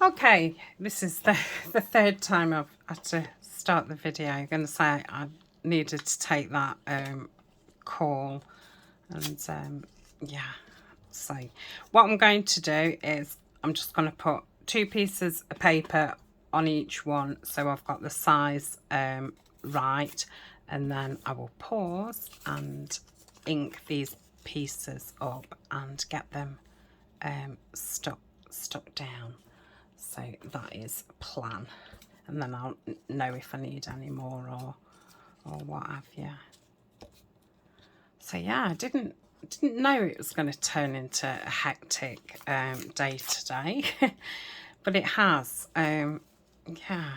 Okay, this is the third time I've had to start the video. I'm going to say I needed to take that call, and yeah. So what I'm going to do is I'm just going to put 2 pieces of paper on each one, so I've got the size right, and then I will pause and ink these pieces up and get them stuck down. So that is a plan, and then I'll know if I need any more or what have you. So yeah, I didn't know it was going to turn into a hectic day today, but it has. Yeah,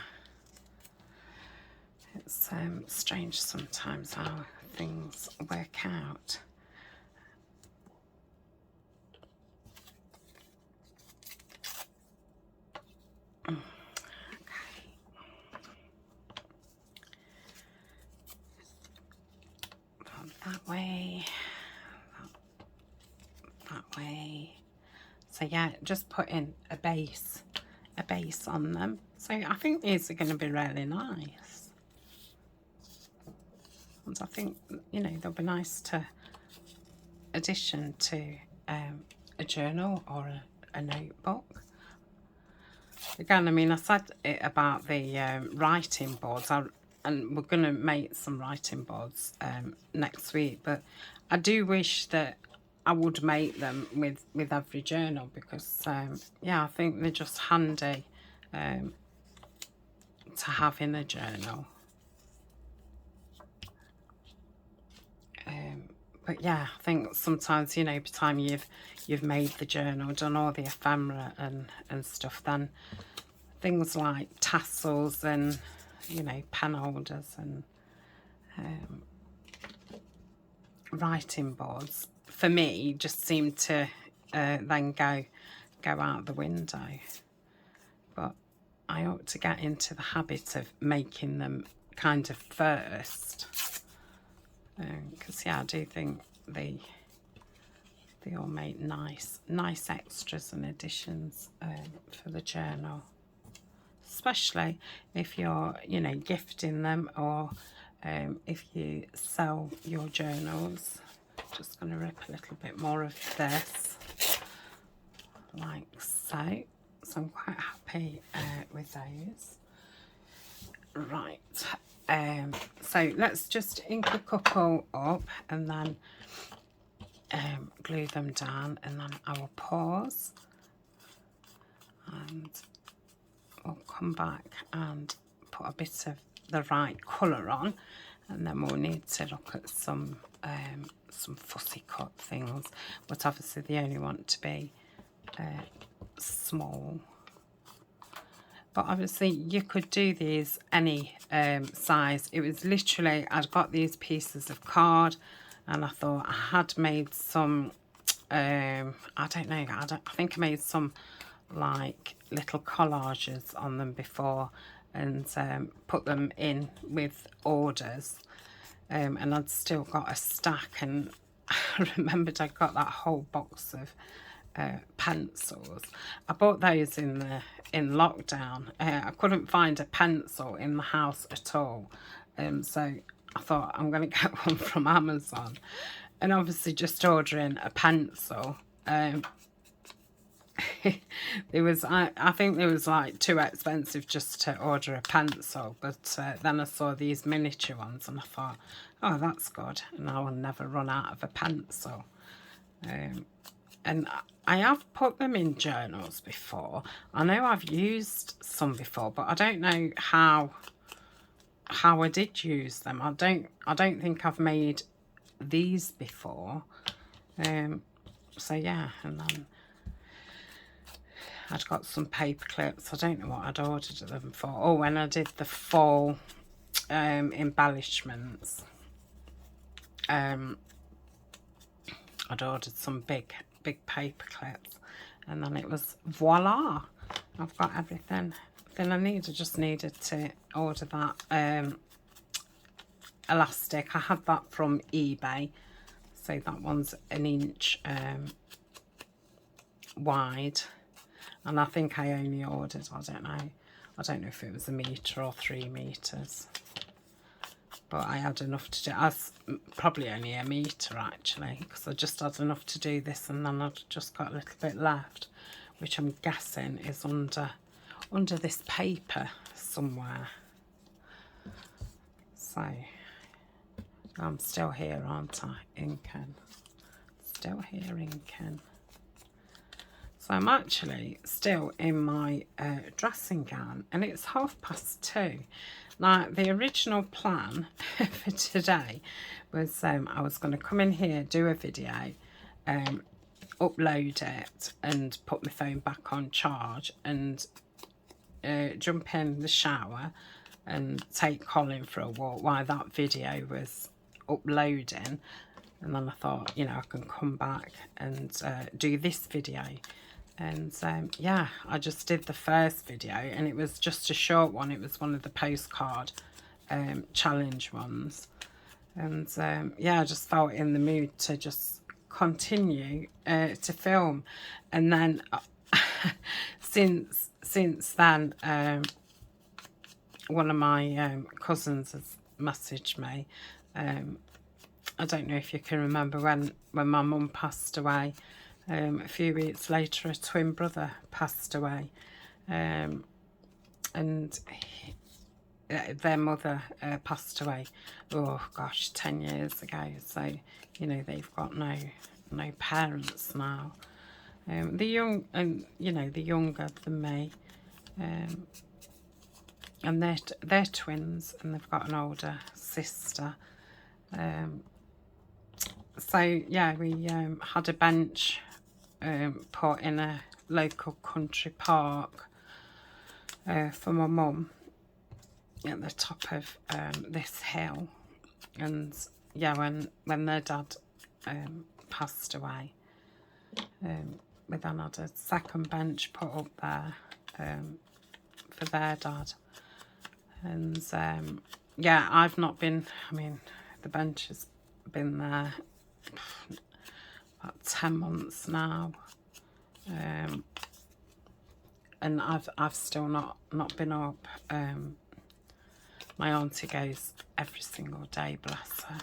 it's strange sometimes how things work out. That way, that way. So yeah, just putting a base on them. So I think these are going to be really nice. And I think, you know, they'll be nice to addition to a journal or a notebook. Again, I mean, I said it about the writing boards, and we're going to make some writing boards next week, but I do wish that I would make them with every journal, because yeah, I think they're just handy to have in a journal. But yeah, I think sometimes, you know, by the time you've made the journal, done all the ephemera and stuff, then things like tassels and, you know, pen holders and writing boards, for me, just seem to then go out the window. But I ought to get into the habit of making them kind of first, because yeah, I do think they all make nice extras and additions for the journal, especially if you're, you know, gifting them, or if you sell your journals. Just going to rip a little bit more of this, like so. So I'm quite happy with those. Right, so let's just ink a couple up and then glue them down, and then I will pause and we'll come back and put a bit of the right colour on, and then we'll need to look at some fussy cut things, but obviously they only want to be small. But obviously you could do these any size. It was literally, I'd got these pieces of card and I thought I had made some, I don't know, I think I made some like little collages on them before, and put them in with orders, and I'd still got a stack, and I remembered I got that whole box of pencils. I bought those in lockdown. I couldn't find a pencil in the house at all, so I thought I'm going to get one from Amazon, and obviously just ordering a pencil, it was, I think it was like too expensive just to order a pencil, but then I saw these miniature ones and I thought, oh, that's good, and I will never run out of a pencil. And I have put them in journals before. I know I've used some before, but I don't know how I did use them. I don't think I've made these before. So yeah, and then I'd got some paper clips. I don't know what I'd ordered them for. Oh, when I did the fall embellishments, I'd ordered some big paper clips, and then it was voila, I've got everything I need. I just needed to order that elastic. I had that from eBay, so that one's 1 inch wide, And I think I only ordered, I don't know if it was 1 metre or 3 metres. But I had enough to do. I was probably only 1 metre actually, because I just had enough to do this, and then I'd just got a little bit left, which I'm guessing is under this paper somewhere. So I'm still here, aren't I? Inking. Still here, inking. So I'm actually still in my dressing gown, and it's 2:30. Now, the original plan for today was I was going to come in here, do a video, upload it, and put my phone back on charge, and jump in the shower and take Colin for a walk while that video was uploading. And then I thought, you know, I can come back and do this video. And yeah, I just did the first video, and it was just a short one. It was one of the postcard challenge ones. And yeah, I just felt in the mood to just continue to film. And then since then, one of my cousins has messaged me. I don't know if you can remember when my mum passed away. A few weeks later, a twin brother passed away, and their mother passed away, oh gosh, 10 years ago. So, you know, they've got no parents now. The young, and you know, the younger than me, and they're twins, and they've got an older sister. So yeah, we had a bench put in a local country park for my mum at the top of this hill. And yeah, when their dad passed away, we then had a second bench put up there for their dad. And yeah, I've not been, I mean, the bench has been there about 10 months now, and I've still not been up. My auntie goes every single day, bless her.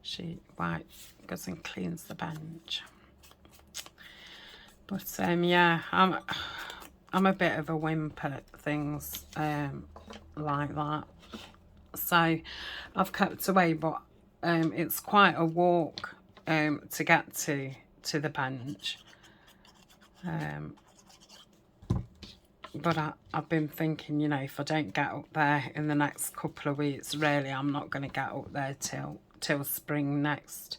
She goes and cleans the bench. But yeah, I'm a bit of a wimp at things like that. So I've kept away, but it's quite a walk to get to the bench. But I've been thinking, you know, if I don't get up there in the next couple of weeks, really, I'm not going to get up there till spring next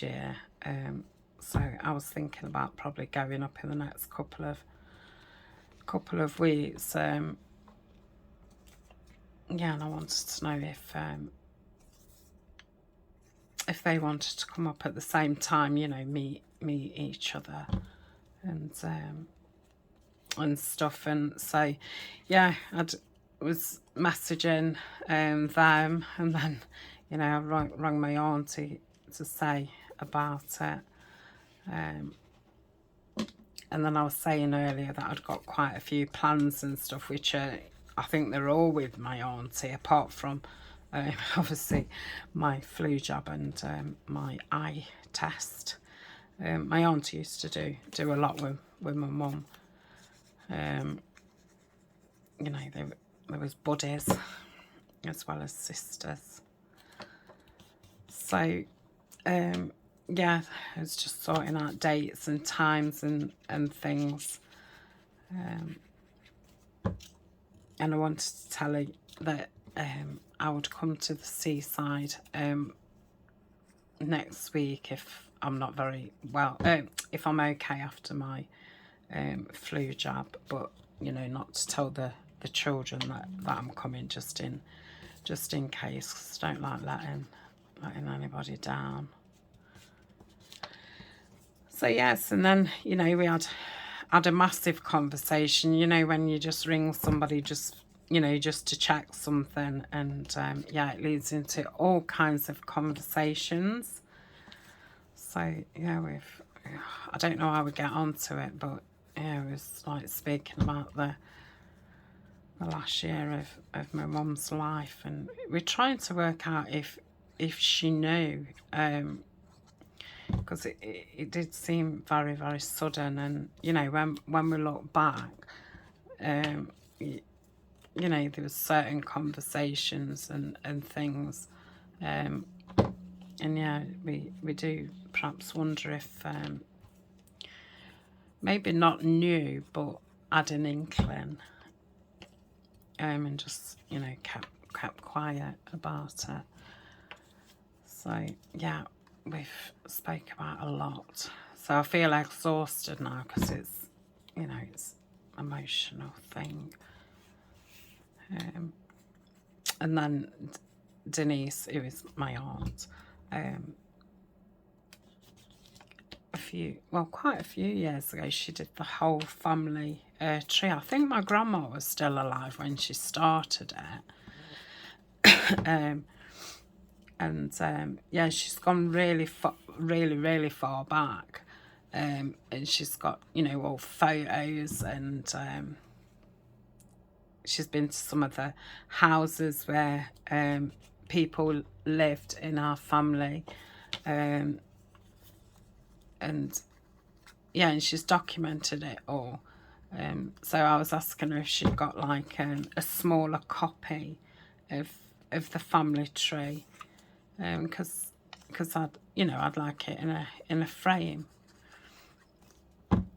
year. So I was thinking about probably going up in the next couple of weeks. Yeah, and I wanted to know if they wanted to come up at the same time, you know, meet each other and stuff. And so yeah, I was messaging them, and then, you know, I rang my auntie to say about it. And then I was saying earlier that I'd got quite a few plans and stuff, which I think they're all with my auntie, apart from obviously my flu jab and my eye test. My auntie used to do a lot with my mum. You know, there was buddies as well as sisters. So yeah, I was just sorting out dates and times and things. And I wanted to tell her that I would come to the seaside next week if I'm not very well, if I'm okay after my flu jab, but you know, not to tell the children that I'm coming, just in case, 'cause I don't like letting anybody down. So yes, and then, you know, we had a massive conversation, you know, when you just ring somebody just, you know, just to check something, and yeah, it leads into all kinds of conversations. So yeah, we've I don't know how we get onto it, but yeah, it was like speaking about the last year of my mum's life, and we're trying to work out if she knew, because it did seem very, very sudden. And you know, when we look back, you know, there was certain conversations and things, and yeah, we do perhaps wonder if maybe not knew, but had an inkling, and just, you know, kept quiet about it. So yeah, we've spoke about a lot. So I feel exhausted now because it's, you know, it's an emotional thing. And then Denise, who is my aunt, quite a few years ago, she did the whole family tree. I think my grandma was still alive when she started it. Yeah, she's gone really far back, and she's got, you know, all photos, and she's been to some of the houses where people lived in our family, and yeah, and she's documented it all. So I was asking her if she'd got like a smaller copy of the family tree, because I'd, you know, I'd like it in a frame.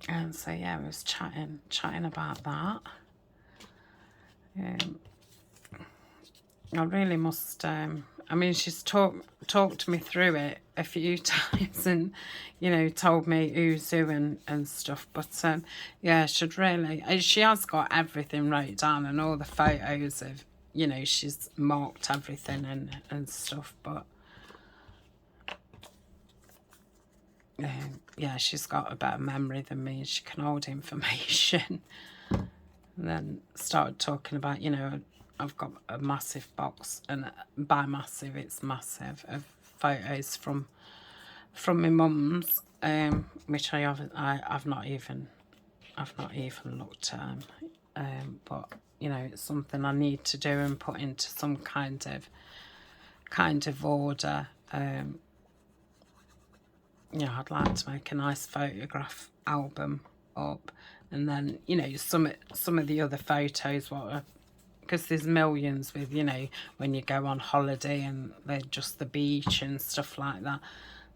And so yeah, we was chatting about that. I really must. I mean, she's talked me through it a few times, and you know, told me who's who and stuff. But yeah, should really. She has got everything wrote down and all the photos of, you know, she's marked everything and stuff. But yeah, she's got a better memory than me, and she can hold information. And then started talking about, you know, I've got a massive box, and by massive, it's massive, of photos from my mum's, which I've not even looked at, but you know, it's something I need to do and put into some kind of order. You know, I'd like to make a nice photograph album up, and then, you know, some of the other photos, because there's millions with, you know, when you go on holiday and they're just the beach and stuff like that.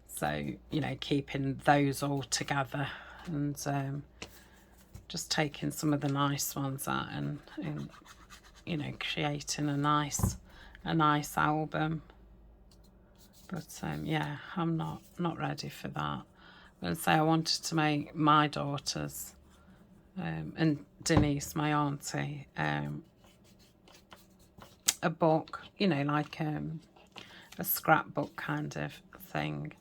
So, you know, keeping those all together, and just taking some of the nice ones out, and you know, creating a nice album. But yeah, I'm not ready for that. But say I wanted to make my daughters, and Denise, my auntie, a book, you know, like a scrapbook kind of thing,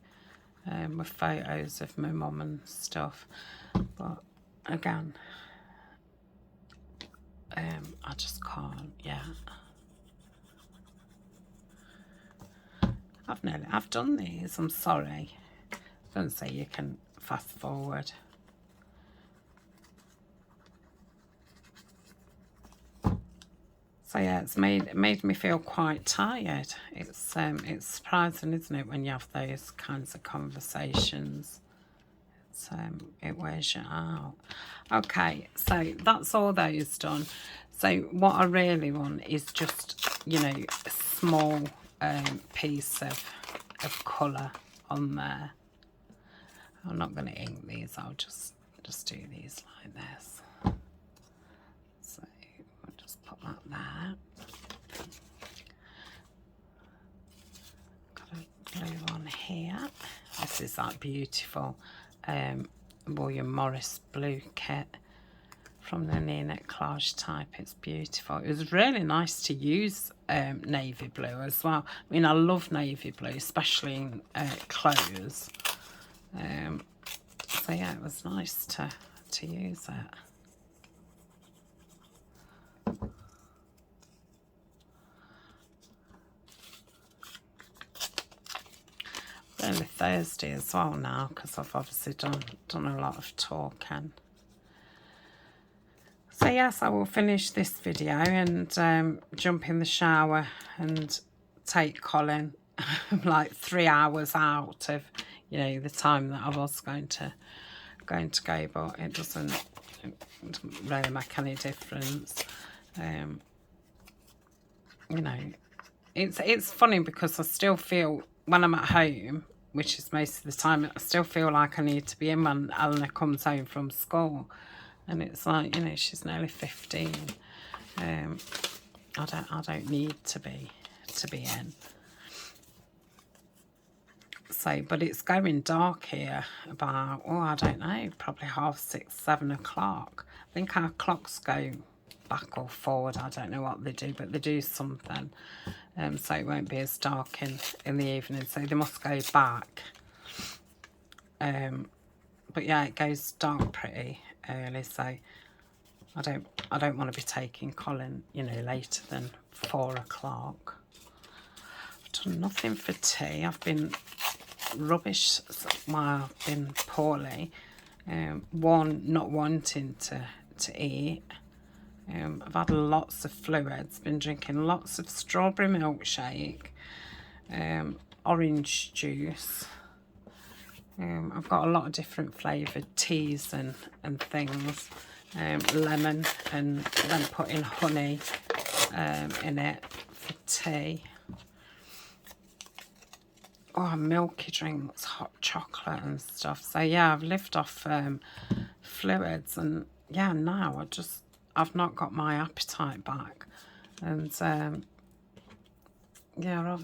with photos of my mum and stuff. But again, I just can't. Yeah, I've done these. I'm sorry. Don't say you can fast forward. So yeah, it's made me feel quite tired. It's surprising, isn't it, when you have those kinds of conversations? It wears you out. Okay, so that's all those done. So what I really want is just, you know, a small piece of colour on there. I'm not going to ink these. I'll just do these like this. So I'll just put that there. Got a blue one here. This is that beautiful William Morris blue kit from the near neck collage type. It's beautiful. It was really nice to use navy blue as well. I mean, I love navy blue, especially in clothes. So yeah, it was nice to use it. Really Thursday as well now, because I've obviously done a lot of talking. So yes, I will finish this video and jump in the shower and take Colin like 3 hours out of, you know, the time that I was going to go, but it doesn't really make any difference. You know, it's funny because I still feel when I'm at home, which is most of the time, I still feel like I need to be in when Eleanor comes home from school. And it's like, you know, she's nearly 15. I don't need to be in. So, but it's going dark here about, oh, I don't know, probably 6:30, 7 o'clock. I think our clocks go back or forward. I don't know what they do, but they do something. So it won't be as dark in the evening. So they must go back. But yeah, it goes dark pretty early. So I don't want to be taking Colin, you know, later than 4 o'clock. I've done nothing for tea. I've been rubbish while I've been poorly. Not wanting to eat. I've had lots of fluids, been drinking lots of strawberry milkshake, orange juice. I've got a lot of different flavoured teas and things, lemon, and then putting honey in it for tea. Oh, milky drinks, hot chocolate and stuff. So yeah, I've lived off fluids, and yeah, now I've not got my appetite back. And yeah,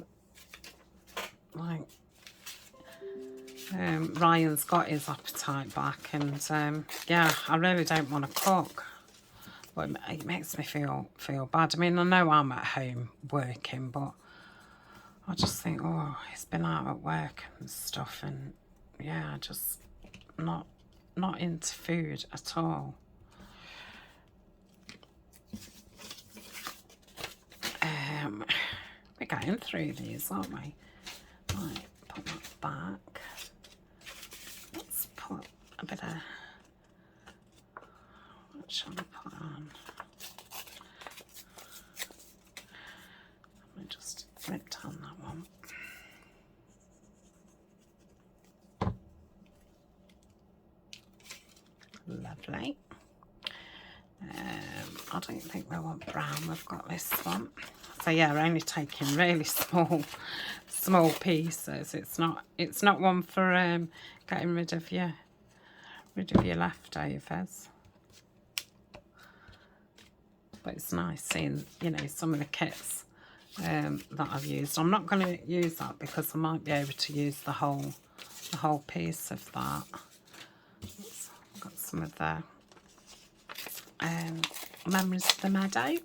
Ryan's got his appetite back, and yeah, I really don't want to cook. But it makes me feel bad. I mean, I know I'm at home working, but I just think, oh, he's been out at work and stuff, and yeah, just not into food at all. We're getting through these, aren't we? Right, put that back. Let's put a bit of, what shall I put on? Let me just rip down that one. Lovely. I don't think we want brown. We've got this one. So yeah, we're only taking really small pieces. It's not one for getting rid of your leftovers. But it's nice seeing, you know, some of the kits that I've used. I'm not going to use that because I might be able to use the whole piece of that. So I've got some of the Memories of the Meadow.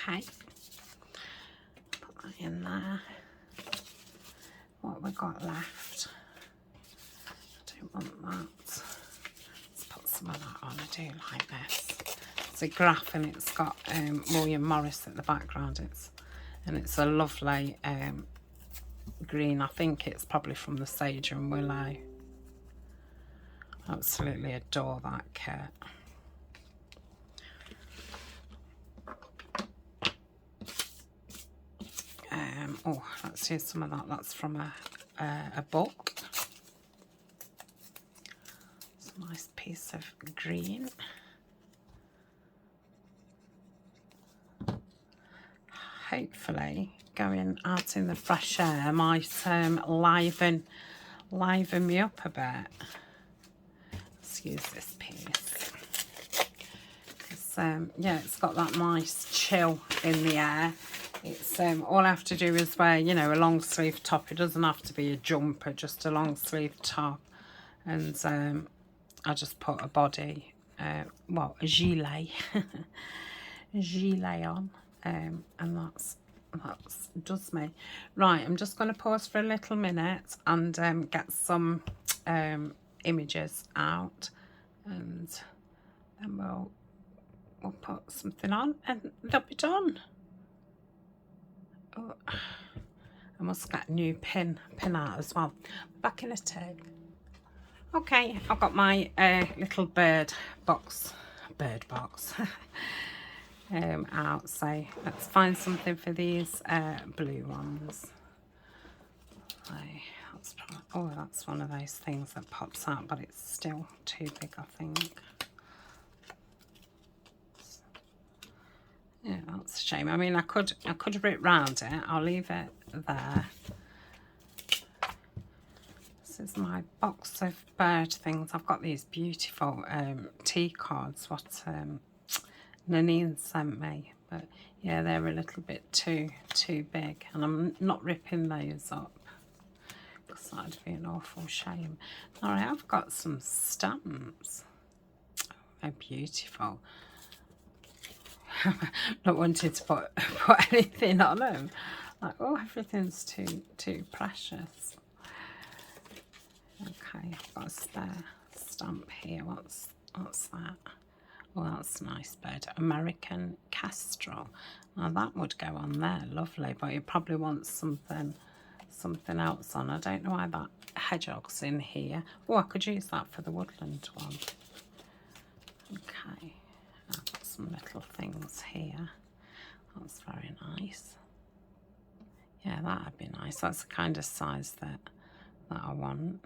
Okay, put that in there. What have we got left? I don't want that. Let's put some of that on. I do like this. It's a graph, and it's got William Morris at the background. It's a lovely green. I think it's probably from the Sage and Willow. Absolutely adore that kit. Oh, let's use some of that. That's from a book. It's a nice piece of green. Hopefully, going out in the fresh air might liven me up a bit. Let's use this piece. Yeah, it's got that nice chill in the air. It's all I have to do is wear, you know, a long sleeve top. It doesn't have to be a jumper, just a long sleeve top. And I just put a body, well, a gilet, a gilet on. And that's does me. Right, I'm just going to pause for a little minute and get some images out, and then we'll put something on and they'll be done. Oh, I must get a new pin out as well. Back in a tick. Okay, I've got my little bird box out, so let's find something for these blue ones. So that's probably, oh, that's one of those things that pops out, but it's still too big, I think. Yeah, that's a shame. I mean, I could rip round it. I'll leave it there. This is my box of bird things. I've got these beautiful tea cards, what Nanine sent me. But yeah, they're a little bit too big, and I'm not ripping those up because that'd be an awful shame. All right, I've got some stamps. Oh, they're beautiful. Not wanting to put anything on them. Like, oh, everything's too precious. Okay, I've got a spare stamp here. What's that? Oh, that's a nice bird. American Kestrel. Now that would go on there, lovely. But you probably want something else on. I don't know why that hedgehog's in here. Oh, I could use that for the woodland one. Okay. I've got some little things here. That's very nice. Yeah, that'd be nice. That's the kind of size that I want.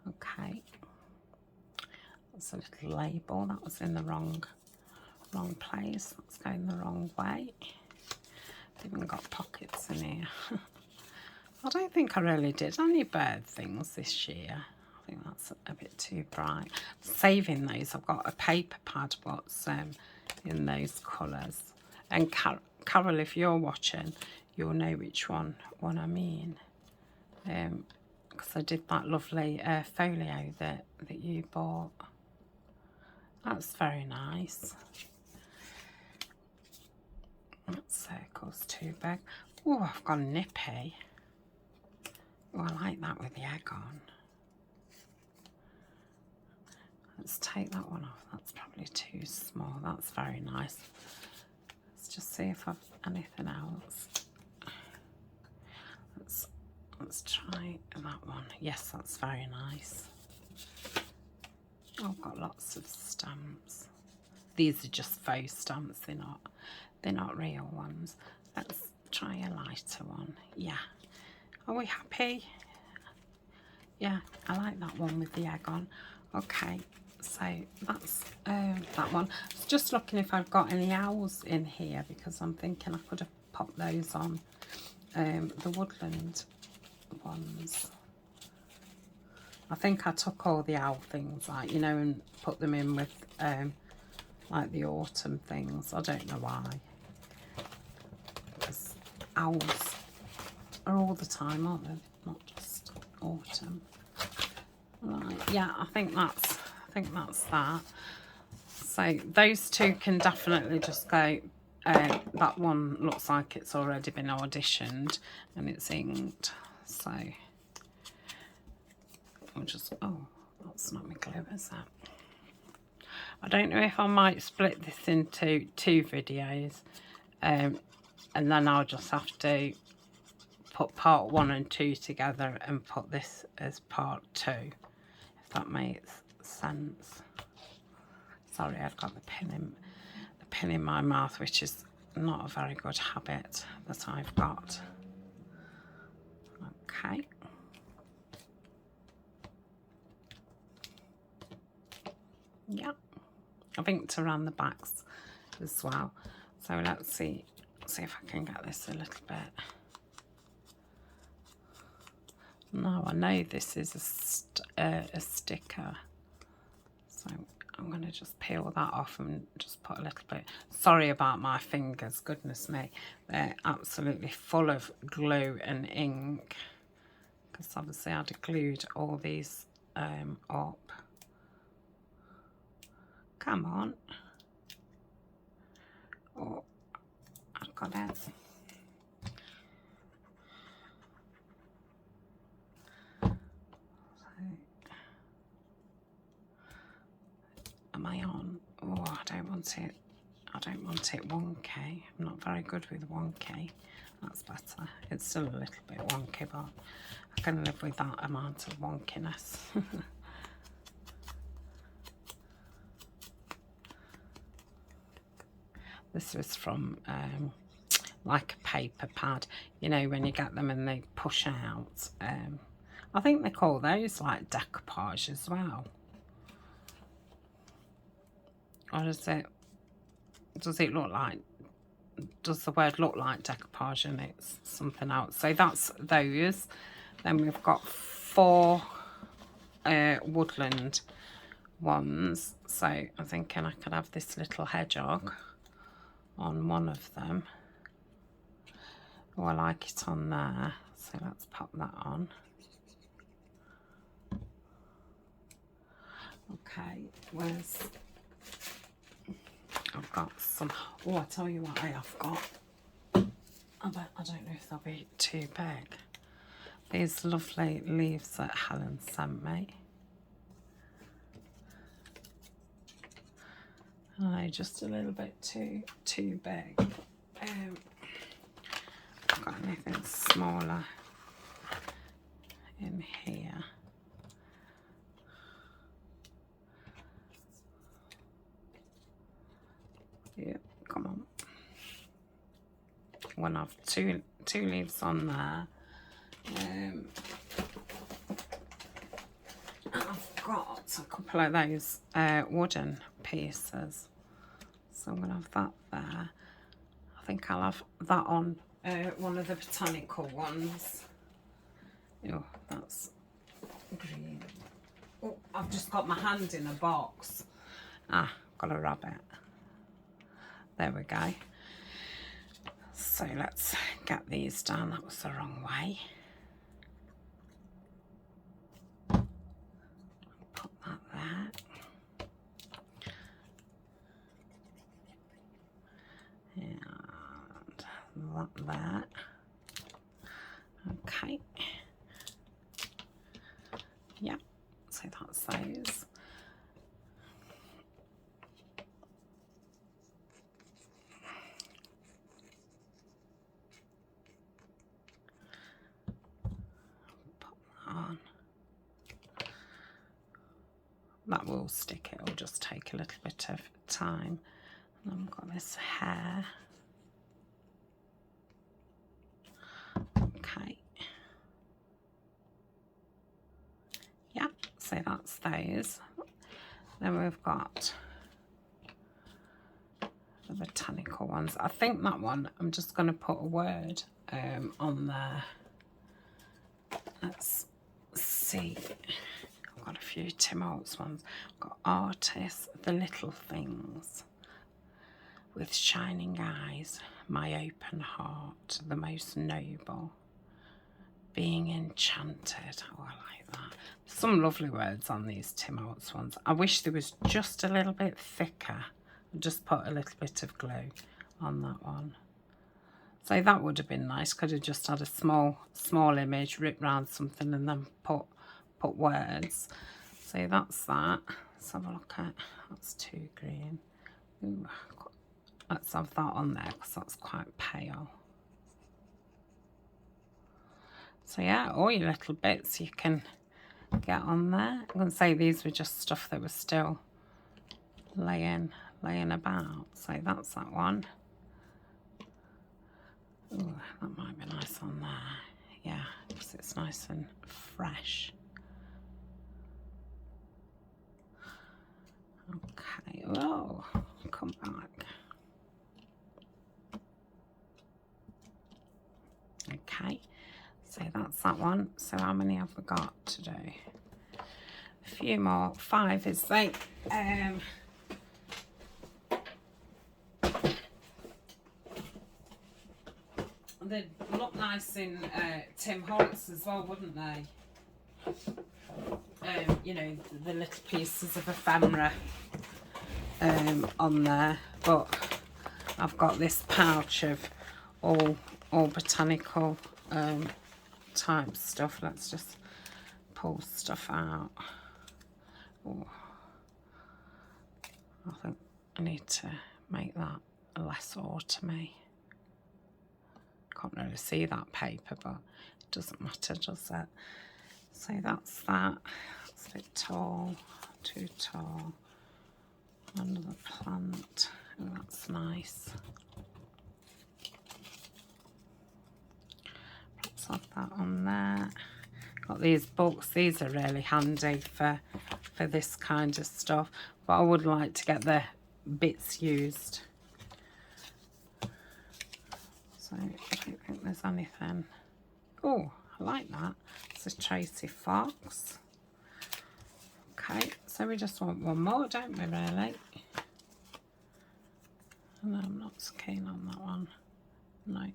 Okay. That's a little label. That was in the wrong place. That's going the wrong way. It's even got pockets in here. I don't think I really did any bird things this year. I think that's a bit too bright. Saving those, I've got a paper pad what's in those colours. And Carol, if you're watching, you'll know which one I mean. Because I did that lovely folio that you bought. That's very nice. That circle's too big. Oh, I've gone nippy. Oh, I like that with the egg on. Let's take that one off. That's probably too small. That's very nice. Let's just see if I've anything else. Let's try that one. Yes, that's very nice. Oh, I've got lots of stamps. These are just faux stamps. They're not real ones. Let's try a lighter one. Yeah. Are we happy? Yeah, I like that one with the egg on. Okay, so that's that one. I was just looking if I've got any owls in here because I'm thinking I could have popped those on the woodland ones. I think I took all the owl things, like, you know, and put them in with like the autumn things. I don't know why. Because owls are all the time, aren't they? Not just autumn. Right, yeah, I think that's that. So those two can definitely just go. That one looks like it's already been auditioned and it's inked. So I'll just, oh, that's not my glue, is that? I don't know if I might split this into 2 videos, and then I'll just have to put part 1 and 2 together and put this as part 2, if that makes sense. Sorry, I've got the pin in my mouth, which is not a very good habit that I've got. Okay. Yeah, I've inked around the backs as well. So let's see if I can get this a little bit. No, I know this is a sticker, so I'm going to just peel that off and just put a little bit. Sorry about my fingers, goodness me, they're absolutely full of glue and ink because obviously I'd glued all these up. Come on. Oh, I've got it. want it, I don't want it wonky. I'm not very good with wonky. That's better. It's still a little bit wonky, but I can live with that amount of wonkiness. This was from like a paper pad, you know, when you get them and they push out. I think they call those like decoupage as well. Or does it look like, does the word look like decoupage and it's something else? So that's those. Then we've got 4 woodland ones. So I'm thinking I could have this little hedgehog on one of them. Oh, I like it on there. So let's pop that on. Okay, where's... I've got some... Oh, I tell you what I have got. I don't know if they'll be too big. These lovely leaves that Helen sent me. I know, just a little bit too big. I've got anything smaller in here. Yep, come on. One of two leaves on there. I've got a couple of those wooden pieces, so I'm going to have that there. I think I'll have that on one of the botanical ones. Oh, that's green. Oh, I've just got my hand in a box. Ah, got a rabbit. There we go. So let's get these down. That was the wrong way. Put that there. And that there. Okay. Yeah, so that's those. That will stick, it will just take a little bit of time. And I've got this hair. Okay. Yeah, so that's those. Then we've got the botanical ones. I think that one, I'm just going to put a word on there. Let's see. I've got a few Tim Holtz ones. I've got artists, the little things, with shining eyes, my open heart, the most noble, being enchanted. Oh, I like that. Some lovely words on these Tim Holtz ones. I wish there was just a little bit thicker. Just put a little bit of glue on that one. So that would have been nice. Could have just had a small image, ripped round something and then put words. So that's that. Let's have a look at, that's too green. Ooh, let's have that on there because that's quite pale. So yeah, all your little bits you can get on there. I'm going to say these were just stuff that was still laying about. So that's that one. Ooh, that might be nice on there. Yeah, because it's nice and fresh. Okay, oh, come back. Okay, so that's that one. So how many have we got to do? A few more. 5 is they they'd look nice in Tim Holtz as well, wouldn't they? You know, the little pieces of ephemera on there, but I've got this pouch of all botanical type stuff. Let's just pull stuff out. Oh, I think I need to make that less autumny. Can't really see that paper, but it doesn't matter, does it? So that's that. It's a bit tall, too tall. Another plant. Oh, that's nice. Let's have that on there. Got these books. These are really handy for this kind of stuff. But I would like to get the bits used. So I don't think there's anything. Oh, I like that. It's a Tracy Fox. Okay, so we just want one more, don't we, really? No, I'm not so keen on that one. No.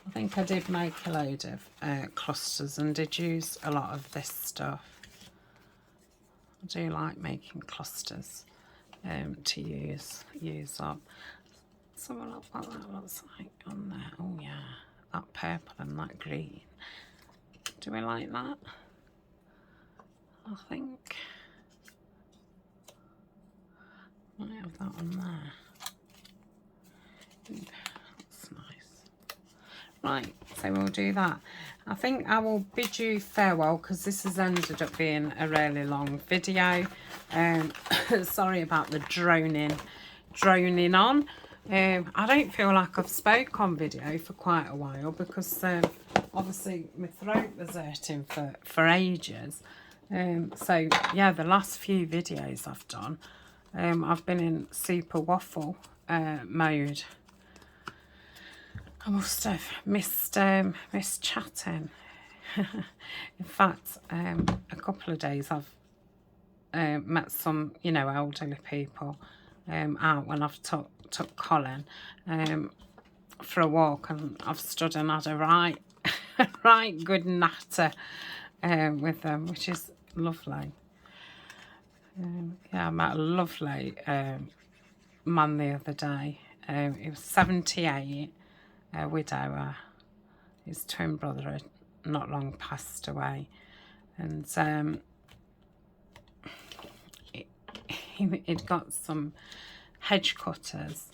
I think I did make a load of clusters and did use a lot of this stuff. I do like making clusters to use up. So we'll look what that looks like on there. Oh yeah, that purple and that green. Do we like that? I think I might have that on there. Ooh, that's nice. Right, so we'll do that. I think I will bid you farewell because this has ended up being a really long video. Sorry about the droning on. I don't feel like I've spoke on video for quite a while because obviously my throat was hurting for ages. So yeah, the last few videos I've done, I've been in super waffle mode. I must have missed chatting. In fact, a couple of days I've met some, you know, elderly people out when I've took Colin for a walk, and I've stood and had a right good natter with them, which is lovely. Yeah, I met a lovely man the other day. He was 78. A widower. His twin brother had not long passed away, and he'd got some hedge cutters,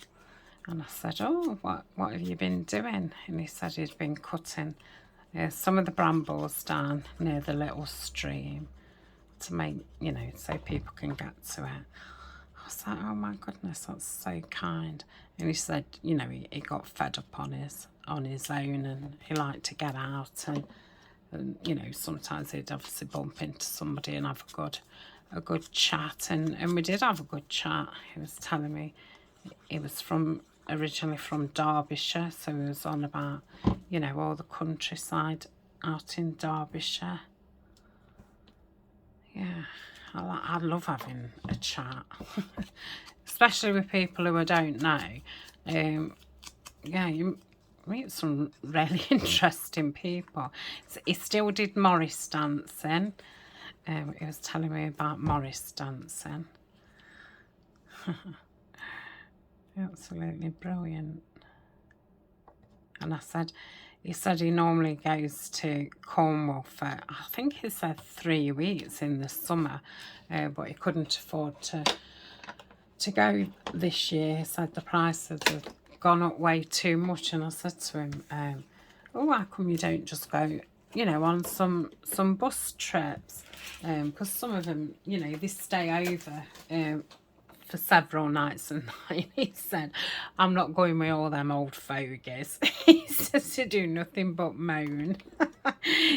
and I said, oh, what have you been doing? And he said he'd been cutting some of the brambles down near the little stream to make, you know, so people can get to it. I was like, oh my goodness, that's so kind. And he said, you know, he got fed up on his own, and he liked to get out, and you know, sometimes he'd obviously bump into somebody and have a good chat, and we did have a good chat. He was telling me he was originally from Derbyshire, so he was on about, you know, all the countryside out in Derbyshire. Yeah. I love having a chat, especially with people who I don't know. Yeah, you meet some really interesting people. So he still did Morris dancing. He was telling me about Morris dancing. Absolutely brilliant. And he said he normally goes to Cornwall for, I think he said 3 weeks in the summer, but he couldn't afford to go this year. He said the prices have gone up way too much, and I said to him, oh, how come you don't just go, you know, on some bus trips? Because some of them, you know, they stay over for several nights and nights. He said, I'm not going with all them old fogies. He says to do nothing but moan.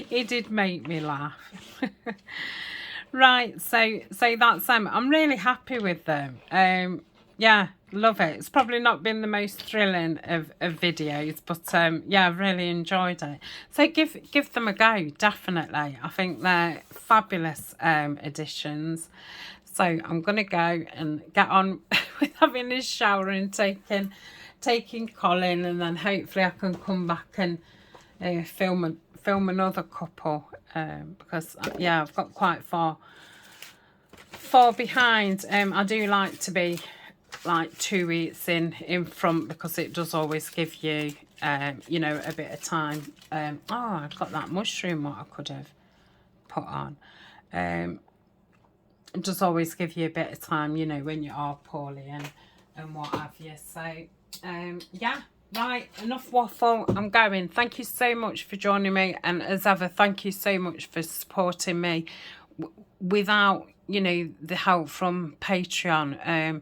He did make me laugh. Right, so that's them. I'm really happy with them. Yeah, love it. It's probably not been the most thrilling of videos, but yeah, I've really enjoyed it. So give them a go, definitely. I think they're fabulous additions. So I'm going to go and get on with having a shower and taking Colin, and then hopefully I can come back and film another couple, because yeah, I've got quite far behind. I do like to be like 2 weeks in front, because it does always give you you know, a bit of time. Oh, I've got that mushroom what I could have put on. just always give you a bit of time, you know, when you are poorly and what have you. So yeah, right, enough waffle, I'm going. Thank you so much for joining me, and as ever, thank you so much for supporting me. Without, you know, the help from Patreon,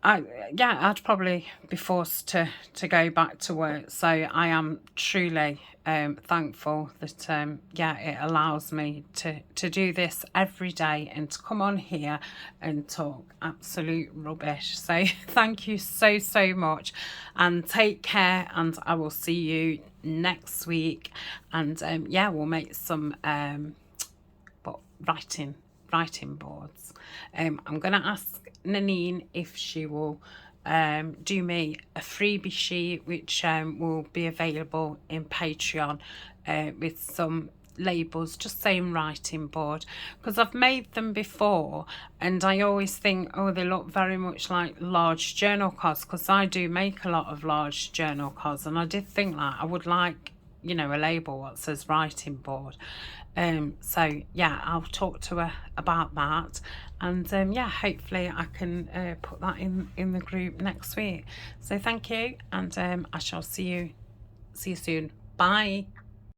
I'd probably be forced to go back to work. So I am truly thankful that it allows me to do this every day and to come on here and talk absolute rubbish. So thank you so much, and take care, and I will see you next week. And we'll make some writing boards. I'm gonna ask Nanine if she will do me a freebie sheet, which will be available in Patreon, with some labels just saying writing board, because I've made them before and I always think, oh, they look very much like large journal cards, because I do make a lot of large journal cards, and I did think that I would like, you know, a label that says writing board. So yeah, I'll talk to her about that, and hopefully I can put that in the group next week. So thank you, and I shall see you soon. Bye.